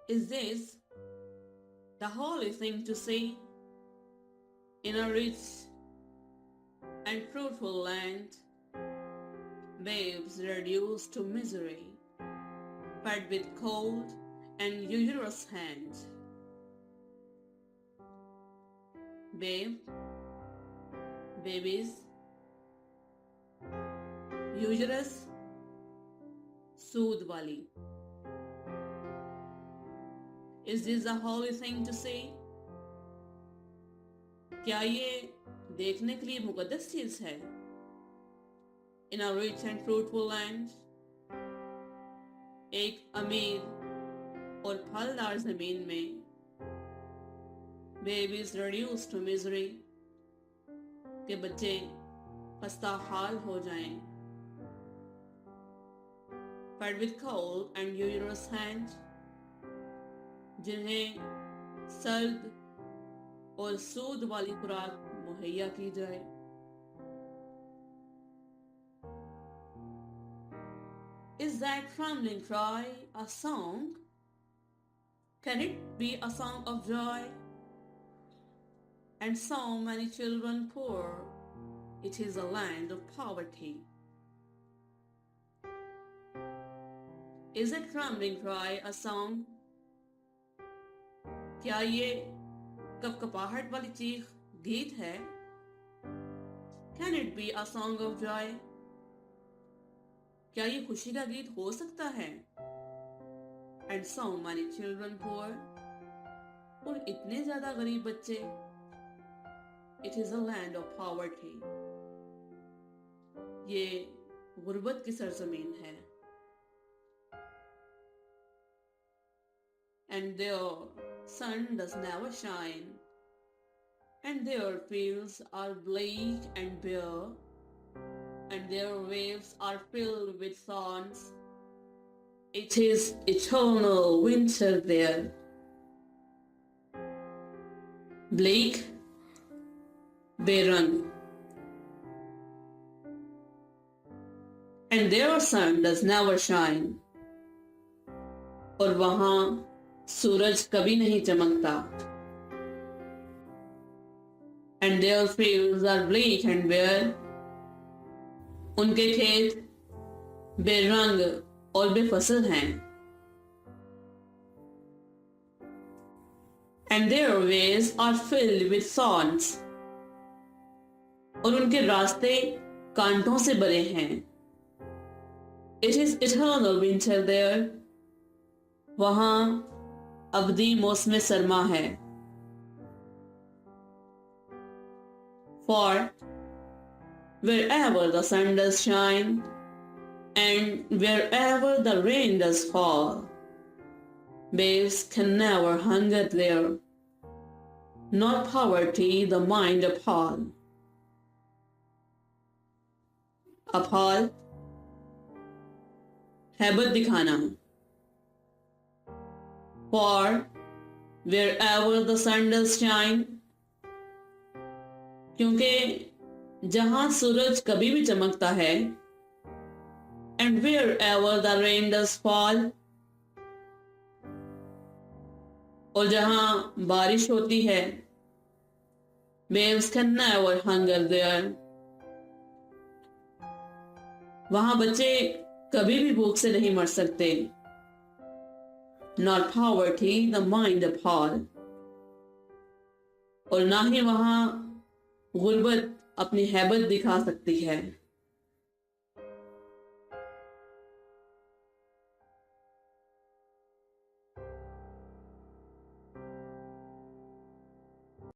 Is this the holy thing to say in a rich and fruitful land? Babes reduced to misery, fed with cold and useless hands. Babies, useless, सूद वाली. Is this a holy thing to say? क्या ये देखने के लिए मुकद्दस चीज है? In a rich and fruitful land, एक अमीर और फलदार जमीन में, babies reduced to misery, के बच्चे खस्ता हाल हो जाएं, fed with cold and useless hands, जिन्हें सर्द और सूद वाली खुराक मुहैया की जाए. Is that trembling cry a song? Can it be a song of joy? And so many children poor, it is a land of poverty. Is a trembling cry a song? क्या ये कपकपाहट वाली चीख गीत है? Can it be a song of joy? क्या ये खुशी का गीत हो सकता है? And so many children poor, और इतने ज्यादा गरीब बच्चे. It is a land of poverty. ये गुर्बत की सरजमीन है. And their sun does never shine, and their fields are bleak and bare, and their waves are filled with thorns. It is eternal winter there. Bleak, barren, and their sun does never shine. और वहां सूरज कभी नहीं चमकता. And their fields are bleak and bare. उनके खेत बेरंग और बेफसल हैं. And their ways are filled with thorns. और उनके रास्ते कांटों से भरे हैं. It is eternal winter there. वहां अवधि मौसम सरमा है. For wherever the sun does shine and wherever the rain does fall, babes can never hunger there, not poverty the mind appall. Appall, हैबत दिखाना. For wherever the sun does shine, क्योंकि जहां सूरज कभी भी चमकता है, and wherever the rain does fall, और जहां बारिश होती है, babes can never hunger there. वहां बच्चे कभी भी भूख से नहीं मर सकते. Not poverty the mind appall. और ना ही वहां गुर्बत अपनी हैबत दिखा सकती है.